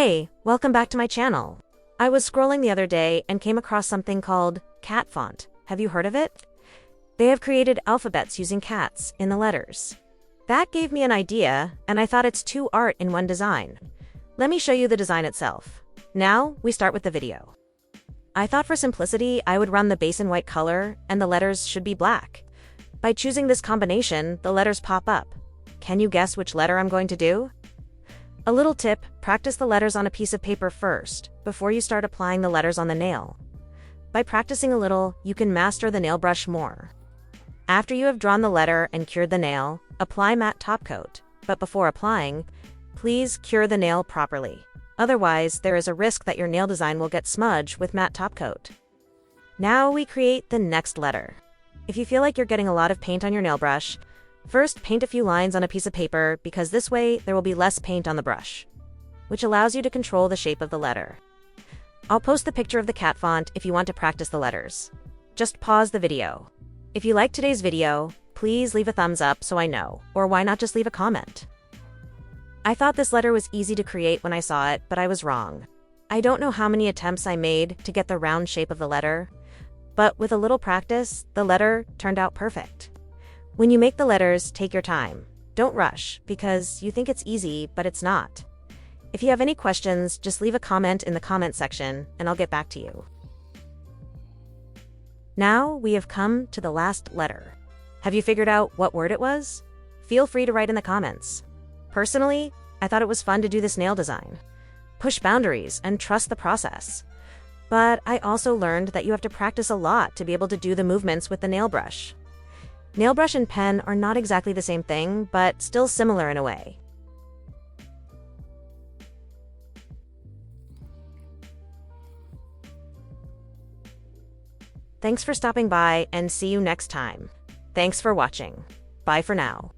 Hey, welcome back to my channel. I was scrolling the other day and came across something called CatFont. Have you heard of it? They have created alphabets using cats in the letters. That gave me an idea, and I thought it's two art in one design. Let me show you the design itself. Now, we start with the video. I thought for simplicity, I would run the base in white color, and the letters should be black. By choosing this combination, the letters pop up. Can you guess which letter I'm going to do? A little tip, practice the letters on a piece of paper first, before you start applying the letters on the nail. By practicing a little, you can master the nail brush more. After you have drawn the letter and cured the nail, apply matte top coat, but before applying, please cure the nail properly. Otherwise, there is a risk that your nail design will get smudged with matte top coat. Now we create the next letter. If you feel like you're getting a lot of paint on your nail brush, first paint a few lines on a piece of paper because this way there will be less paint on the brush, which allows you to control the shape of the letter. I'll post the picture of the cat font if you want to practice the letters. Just pause the video. If you liked today's video, please leave a thumbs up so I know, or why not just leave a comment? I thought this letter was easy to create when I saw it, but I was wrong. I don't know how many attempts I made to get the round shape of the letter, but with a little practice, the letter turned out perfect. When you make the letters, take your time. Don't rush, because you think it's easy, but it's not. If you have any questions, just leave a comment in the comment section, and I'll get back to you. Now we have come to the last letter. Have you figured out what word it was? Feel free to write in the comments. Personally, I thought it was fun to do this nail design. Push boundaries and trust the process. But I also learned that you have to practice a lot to be able to do the movements with the nail brush. Nail brush and pen are not exactly the same thing, but still similar in a way. Thanks for stopping by and see you next time. Thanks for watching. Bye for now.